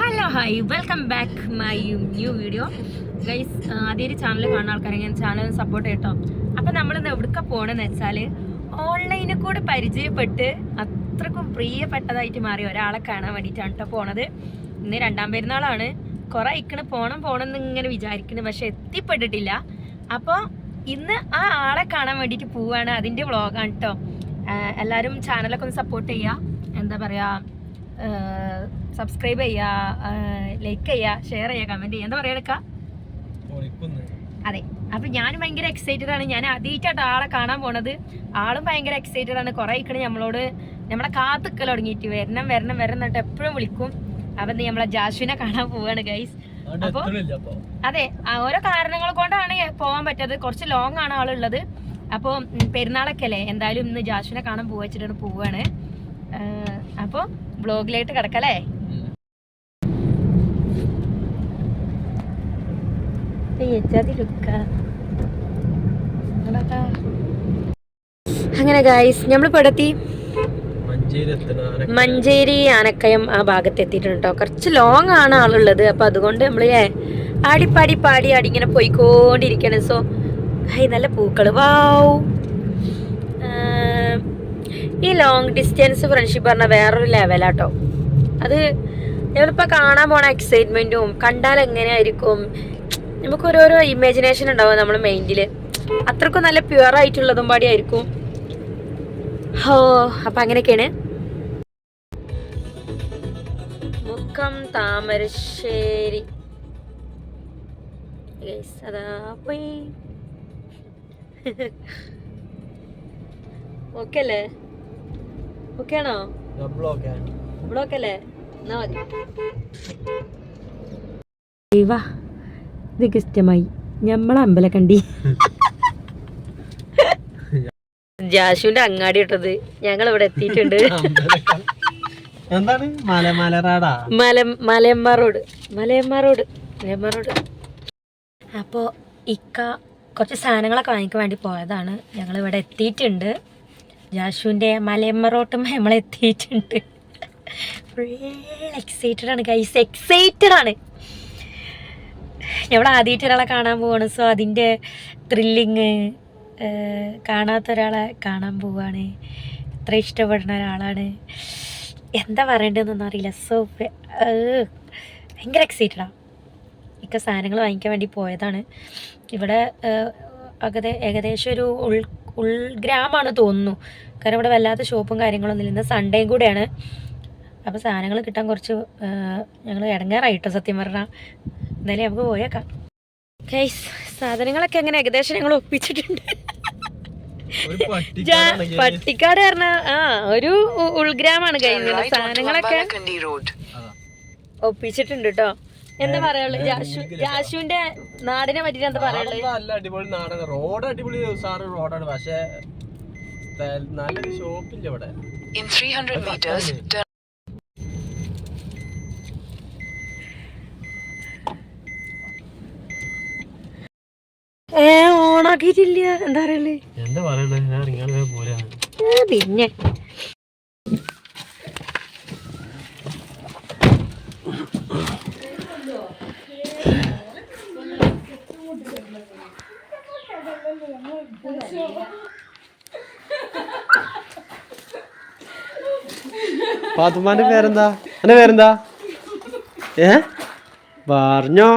Hello hi welcome back my new video guys. ആദ്യം channel കാണുന്ന ആൾക്കാരെ ചാനൽ സപ്പോർട്ട് ചെയ്യട്ടോ. അപ്പം നമ്മളിന്ന് എവിടേക്ക് പോകണമെന്ന് വെച്ചാൽ ഓൺലൈനിൽ കൂടെ പരിചയപ്പെട്ട് അത്രക്കും പ്രിയപ്പെട്ടതായിട്ട് മാറി ഒരാളെ കാണാൻ വേണ്ടിയിട്ടാണ് കേട്ടോ പോണത്. ഇന്ന് 2ാം പെരുന്നാളാണ്. കുറേ പോണം എന്ന് ഇങ്ങനെ വിചാരിക്കുന്നു, പക്ഷെ എത്തിപ്പെട്ടിട്ടില്ല. അപ്പോൾ ഇന്ന് ആ ആളെ കാണാൻ വേണ്ടിയിട്ട് പോവുകയാണ്. അതിൻ്റെ വ്ളോഗാണ് കേട്ടോ. എല്ലാവരും ചാനലൊക്കെ ഒന്ന് സപ്പോർട്ട് ചെയ്യുക. എന്താ പറയുക, സബ്സ്ക്രൈബ് ചെയ്യുക, ലൈക്ക് ചെയ്യുക, ഷെയർ ചെയ്യുക, കമൻറ്റ് ചെയ്യുക. എന്താ പറയുക? അതെ. അപ്പം ഞാനും ഭയങ്കര എക്സൈറ്റഡ് ആണ്. ഞാൻ ആദ്യമായിട്ടാണ് ആളെ കാണാൻ പോണത്. ആളും ഭയങ്കര എക്സൈറ്റഡ് ആണ്. കുറേ നമ്മളെ കാത്തുക്കൽ തുടങ്ങിയിട്ട് വരണം എന്നിട്ട് എപ്പോഴും വിളിക്കും. അപ്പം നമ്മളെ ജാഷുവിനെ കാണാൻ പോവാണ് ഗൈസ്. അപ്പോൾ അതെ, ഓരോ കാരണങ്ങൾ കൊണ്ടാണ് പോകാൻ പറ്റാത്തത്. കുറച്ച് ലോങ് ആണ് ആളുള്ളത്. അപ്പോൾ പെരുന്നാളൊക്കെ അല്ലേ, എന്തായാലും ഇന്ന് ജാഷുവിനെ കാണാൻ വെച്ചിട്ടാണ് പോവാണ്. അപ്പോൾ ബ്ലോഗിലായിട്ട് കിടക്കല്ലേ. അങ്ങനെ ഗൈസ്, നമ്മളിപ്പോ എത്തി മഞ്ചേരി ആനക്കയം ആ ഭാഗത്ത് എത്തിയിട്ടുണ്ട് കേട്ടോ. കുറച്ച് ലോങ് ആണ് ആളുള്ളത്. അപ്പൊ അതുകൊണ്ട് നമ്മള് പാടി ഇങ്ങനെ പോയിക്കൊണ്ടിരിക്കണം. സോ നല്ല പൂക്കള്, വാവ്. ഈ ലോങ് ഡിസ്റ്റൻസ് ഫ്രണ്ട്ഷിപ്പ് പറഞ്ഞാൽ വേറൊരു ലെവലാട്ടോ. അത് നമ്മളിപ്പോൾ കാണാൻ പോണ എക്സൈറ്റ്മെൻറ്റും കണ്ടാൽ എങ്ങനെയായിരിക്കും നമുക്ക് ഓരോരോ ഇമാജിനേഷൻ ഉണ്ടാവും നമ്മുടെ മൈൻഡിൽ. അത്രക്കും നല്ല പ്യുവർ ആയിട്ടുള്ളതും പാടിയായിരിക്കും. അപ്പം അങ്ങനെയൊക്കെയാണ്. മുക്കം താമരശ്ശേരി അതാ പോയി. ഓക്കെ അല്ലേ? ഓക്കെ ആണോ? ബ്ലോക്ക് അല്ലേ? എന്നാ മതി. ഇതൊക്കെ ഇഷ്ടമായി. ഞമ്മളെ അമ്പലക്കണ്ടി ജാഷുവിന്റെ അങ്ങാടി ഇട്ടത്. ഞങ്ങൾ ഇവിടെ എത്തിയിട്ടുണ്ട്. മലയമ്മ റോഡ്. അപ്പോ ഇക്ക കുറച്ച് സാധനങ്ങളൊക്കെ വാങ്ങിക്കാൻ വേണ്ടി പോയതാണ്. ഞങ്ങൾ ഇവിടെ എത്തിയിട്ടുണ്ട്. ജാഷുവിൻ്റെ മലയമ്മ റോട്ടും നമ്മളെത്തിയിട്ടുണ്ട്. ഫുൾ എക്സൈറ്റഡ് ആണ് ഗൈസ്, എക്സൈറ്റഡ് ആണ്. നമ്മൾ ആദ്യമായിട്ട് ഒരാളെ കാണാൻ പോവാണ്. സോ അതിൻ്റെ ത്രില്ലിങ്, കാണാത്ത ഒരാളെ കാണാൻ പോവാണ്. അത്ര ഇഷ്ടപ്പെടുന്ന ഒരാളാണ്. എന്താ പറയേണ്ടതെന്നൊന്നും അറിയില്ല. സോ ഭയങ്കര എക്സൈറ്റഡാണ്. ഇക്ക സാധനങ്ങൾ വാങ്ങിക്കാൻ വേണ്ടി പോയതാണ്. ഇവിടെ ഏകദേശം ഒരു ഉൾഗ്രാമമാണ് തോന്നുന്നു. കാരണം ഇവിടെ വല്ലാത്ത ഷോപ്പും കാര്യങ്ങളൊന്നുമില്ല. ഇന്ന് സൺഡേയും കൂടെയാണ്. അപ്പോൾ സാധനങ്ങൾ കിട്ടാൻ കുറച്ച് ഞങ്ങൾ ഇടങ്ങാറായിട്ടോ സത്യം പറഞ്ഞാൽ. എന്തായാലും നമുക്ക് പോയേക്കാം ഗൈസ്. സാധനങ്ങളൊക്കെ അങ്ങനെ ഏകദേശം ഞങ്ങൾ ഒപ്പിച്ചിട്ടുണ്ട്. പട്ടിക്കാട് പറഞ്ഞ ഒരു ഉൾഗ്രാമാണ് കഴിഞ്ഞത്. സാധനങ്ങളൊക്കെ ഒപ്പിച്ചിട്ടുണ്ട് കേട്ടോ. എന്താ പറയാനുള്ളത്? ജാഷുവിന്റെ നാടിനെ പറ്റിട്ട് എന്താ പറയാനുള്ളത്? നല്ല അടിപൊളി നാടാണ്. റോഡ് അടിപൊളി റോഡാണ്, പക്ഷെ നല്ലൊരു ഷോപ്പില്ല ഇവിടെ. ഓണാക്കിയിട്ടില്ല. എന്താ പറയല്ലേ? എന്താ പറയണ്ടേ? ഞാൻ ഇറങ്ങാൻ പോരാ. പിന്നെ പാത്തുമ്മാന്റെ പേരെന്താ? എന്റെ പേരെന്താ? പറഞ്ഞോ,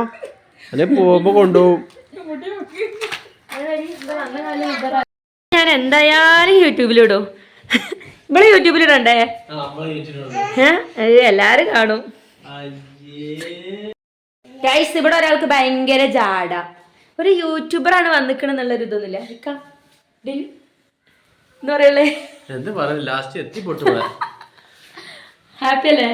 അല്ലെ പോകുമ്പോ കൊണ്ടുപോകും. ഞാൻ എന്തായാലും യൂട്യൂബിലിടും. ഇവിടെ യൂട്യൂബിലിടണ്ടേ? എല്ലാരും കാണും ഗൈസ്. ഇവിടെ ഒരാൾക്ക് ഭയങ്കര ജാട. ഒരു യൂട്യൂബറാണ് വന്നിക്കണെന്നുള്ളൊരു ഇതൊന്നുമില്ല. എന്താ പറയല്ലേ? ഹാപ്പി അല്ലേ?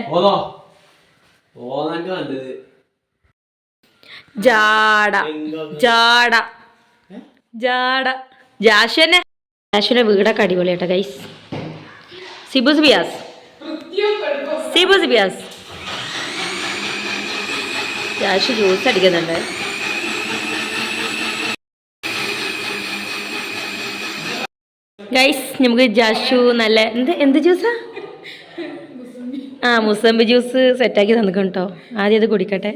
ജാഷുവിന്റെ വീടൊക്കെ അടിപൊളിയാട്ടോ ഗൈസ്. സിബുസ് ബിയാസ് ജാഷു ജ്യൂസ് അടിക്കുന്നുണ്ട്. ഗൈസ് നമുക്ക് ജാഷു നല്ല എന്ത് ജ്യൂസാ? ആ മുസമ്പി ജ്യൂസ് സെറ്റാക്കി തന്നിക്കണം കേട്ടോ. ആദ്യം അത് കുടിക്കട്ടെ.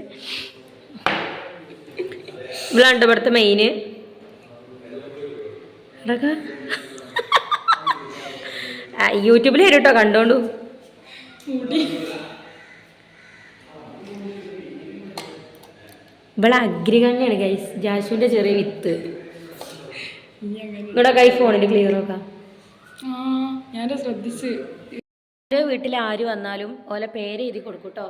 ഇവിടെയുണ്ട് ഇവിടുത്തെ മെയിന്. യൂട്യൂബിൽ വരും കേട്ടോ, കണ്ടോണ്ടു. ഇവിടെ അഗ്രികണ്യാണ് ഗൈസ്, ജാഷുവിന്റെ ചെറിയ വിത്ത്. ഇവിടെ കൈ ഫോണിന്റെ ക്ലിയർ നോക്കാം. ഞാൻ ശ്രദ്ധിച്ച്. വീട്ടിൽ ആര് വന്നാലും ഓലെ പേര് എഴുതി കൊടുക്കും കേട്ടോ.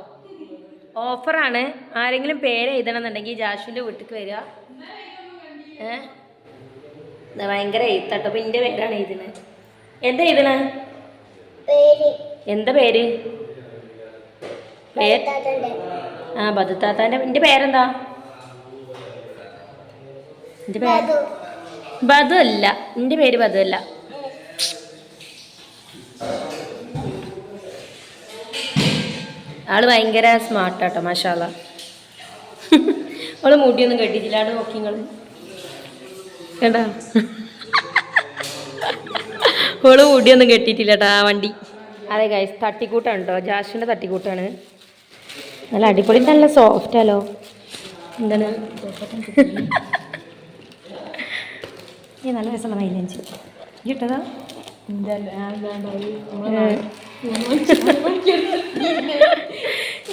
ഓഫറാണ്. ആരെങ്കിലും പേര് എഴുതണം എന്നുണ്ടെങ്കിൽ ജാഷുവിന്റെ വീട്ടിലേക്ക് വരിക. ഭയങ്കര എഴുത്താട്ടോ. അപ്പൊ എന്റെ പേരാണ് എഴുതുന്നത്. എന്താ എഴുതണ? എന്താ പേര്? ആ ബദുത്താത്താന്റെ. എന്റെ പേരെന്താ? എന്റെ പേര് ബദു അല്ല. എന്റെ പേര് ബദു അല്ല. ആള് ഭയങ്കര സ്മാർട്ടാട്ടോ, മാഷാള്ള. അവള് മുടിയൊന്നും കെട്ടിച്ചില്ല. ആള് നോക്കി നിങ്ങള് കേട്ടാ. അവള് മുടിയൊന്നും കെട്ടിയിട്ടില്ല കേട്ടോ ആ വണ്ടി. അതെ ഗൈസ്, തട്ടിക്കൂട്ടാണ് കേട്ടോ. ജാഷിന്റെ തട്ടിക്കൂട്ടാണ്. നല്ല അടിപൊളി, നല്ല സോഫ്റ്റാലോ. എന്താണ് ഈ നല്ല രസമുള്ള മൈലഞ്ച് കിട്ടതാ.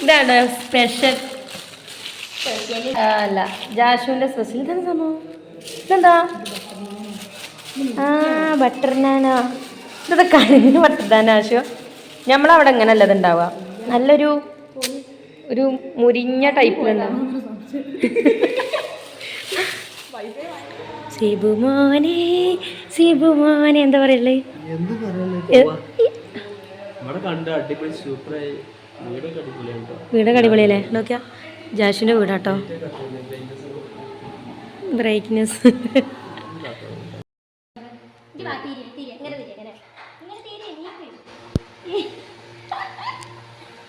ഇതാണ് സ്പെഷ്യൽ. അല്ല, ജാഷുവിന്റെ സ്പെഷ്യൽ. ഇതാണ് സംഭവം. ഇതെന്താ? ആ ബട്ടർ നാനോ. ഇതൊക്കെ കഴിഞ്ഞ ബട്ടർ നാനാശോ. നമ്മളവിടെ എങ്ങനെയല്ല ഇതുണ്ടാവുക. നല്ലൊരു ഒരു മുരിഞ്ഞ ടൈപ്പിലുണ്ടാവും. സിബുമോനെ സിബുമോനെ എന്താ പറയല്ലേ? വീടൊക്കെ അടിപൊളിയല്ലേ? നോക്കിയാ ജാഷുവിന്റെ വീടാട്ടോ. ബ്രൈറ്റ്നെസ്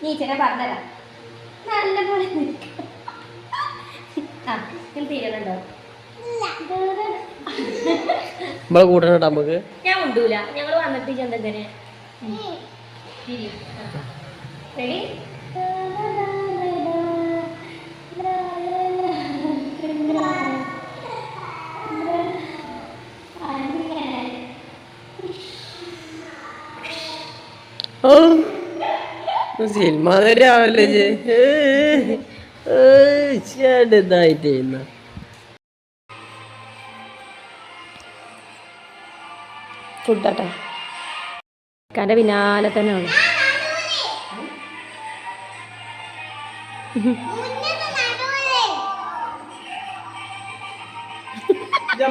നീ ചെറിയ പറഞ്ഞതരാ. നല്ല പോലെ തീരുന്നുണ്ടോ? നമുക്ക് ഞാൻ ഉണ്ടൂല. ഞങ്ങൾ വന്നിട്ട് ചെന്തെങ്ങനെ റെഡി. സിനിമാരാവല്ലേ ഇതായിട്ട് ഫുഡാട്ടോ. കൻ്റെ പിന്നാലെ തന്നെ ഉള്ളു.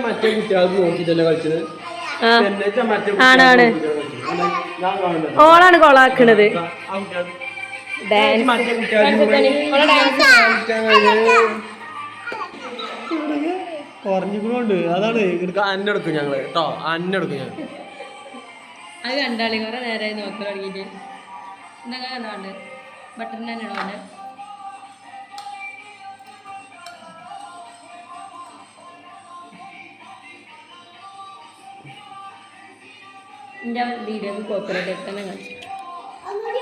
മറ്റേ കുട്ടികൾക്ക് നോക്കിട്ടല്ലേ കളിച്ചത്. ആണാണ്. ഓളാണ് കൊളാക്കണത്. കുറഞ്ഞുകൊണ്ട് അതാണ് അന്നെടുക്കും ഞങ്ങള് കേട്ടോ. അന്നെടുക്കും ഞങ്ങൾ. അത് കണ്ടാളി കുറെ നേരമായി നോക്കി തുടങ്ങിയിട്ട്. എന്തൊക്കെ കണ്ടോണ്ട് ബട്ടർ നാൻ ഇടോണ്ട്. എൻ്റെ വീഡിയോക്ക് കോപ്പറേറ്റ് തന്നെ കാണിച്ചു. മതി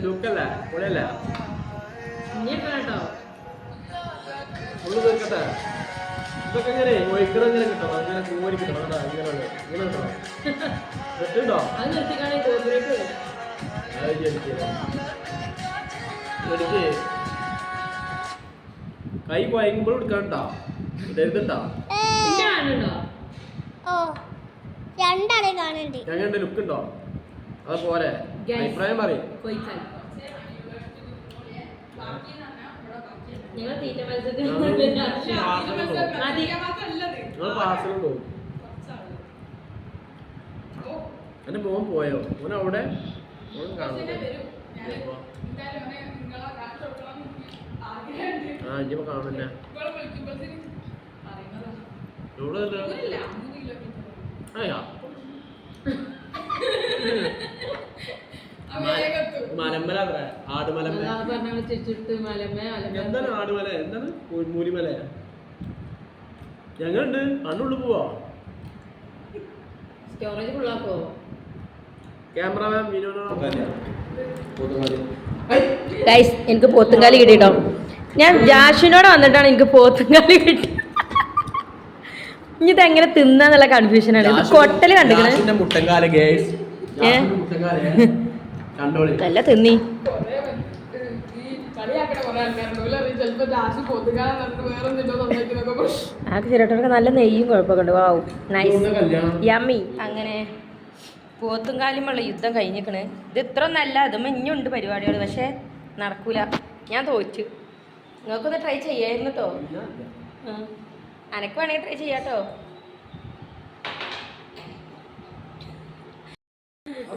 ലുക്കല്ലേ പൊളിയല്ലേ? ഫുള്ള് തീർക്കട്ടെ. ഇതൊക്കെ എങ്ങനെ ഒഴിക്കണം? ഇങ്ങനെ കിട്ടണം. അങ്ങനെ കോരി കിട്ടണം. ഇങ്ങനെ ഇങ്ങനെ കിട്ടണം. തെറ്റുണ്ടോ? എനിക്ക് കൈ കുഴങ്ങുമ്പോൾ എടുക്കാണ്ടോ? ഇടരുതട്ടോ. ഞങ്ങളുടെ ലുക്ക് ഉണ്ടോ? അത് പോരെ? അഭിപ്രായം പറയും. എന്റെ മോൻ പോയോ? മോൻ അവിടെ ആ ഇനിയിപ്പോ കാണുന്നെ. മലമ്പല ആടുമലമ്പല എന്താണ് ആടുമല എന്താണ് മൂലിമല ഞങ്ങളുണ്ട് അണ്ണുള്ളു പോവാ സ്റ്റോറേജ് ഫുള്ളാക്കോ ക്യാമറമാൻ ഗൈസ് എനിക്ക് പോത്തുംകാലി കിട്ടിട്ടോ ഞാൻ ജാഷിനോട് വന്നിട്ടാണ് എനിക്ക് പോത്തുംകാലി കിട്ടി ഇനി ഇതെങ്ങനെ തിന്നാന്നുള്ള കൺഫ്യൂഷനാണ് ഇത് കൊട്ടല് കണ്ടിക്കണേ മുട്ടങ്കാല നല്ല തിന്നി ആ ചിരട്ടൊക്കെ നല്ല നെയ്യും കുഴപ്പമൊക്കെ ഉണ്ട് വാവും നൈസ് യമ്മി അങ്ങനെ പോത്തുംകാലിമുള്ള യുദ്ധം കഴിഞ്ഞിക്കണ് ഇത് ഇത്ര നല്ല അതും ഇനിയുണ്ട് പരിപാടികൾ പക്ഷെ നടക്കൂല ഞാൻ തോറ്റു നിങ്ങൾക്കൊന്ന് ട്രൈ ചെയ്യായിരുന്നു കേട്ടോ അനക്ക് വേണമെങ്കിൽ ട്രൈ ചെയ്യാട്ടോ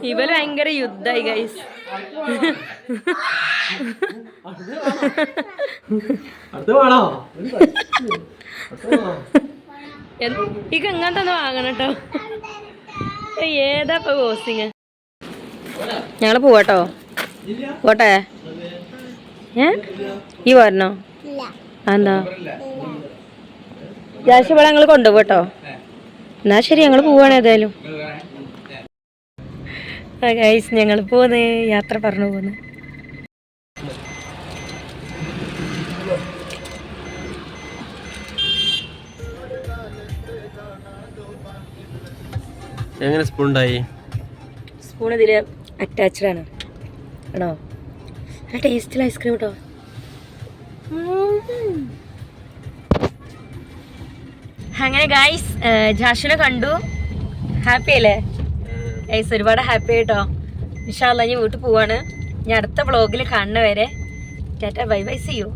ഇവര് ഭയങ്കര യുദ്ധായി ഗൈസ് ഇക്ക എങ്ങനത്തെ ഒന്ന് വാങ്ങണം കേട്ടോ ഏതാ ഇപ്പൊ കോസിങ് ഞങ്ങള് പോവാട്ടോ പോട്ടെ ഈ പോരണോ എന്താ ജാഷ് ഇവിടെ ഞങ്ങൾ കൊണ്ടുപോട്ടോ എന്നാ ശരി ഞങ്ങൾ പോവാണ് ഏതായാലും ഗൈസ് ഞങ്ങൾ പോന്ന് യാത്ര പറഞ്ഞു പോന്ന് എങ്ങനെ സ്പൂൺ ഉണ്ടായി സ്പൂൺ ഇതില് അറ്റാച്ച്ഡ് ആണ് ആണോ നല്ല ടേസ്റ്റിൽ ഐസ്ക്രീം കേട്ടോ അങ്ങനെ ഗൈസ് ജാഷിനെ കണ്ടു ഹാപ്പി അല്ലേ ഗൈസ് ഒരുപാട് ഹാപ്പി ആയിട്ടോ ഇൻഷാ അല്ലാ ഞാൻ വീട്ടിൽ പോവാണ് ഞാൻ അടുത്ത വ്ളോഗിൽ കാണുന്ന വരെ ടാറ്റ ബൈ ബൈ സീ യു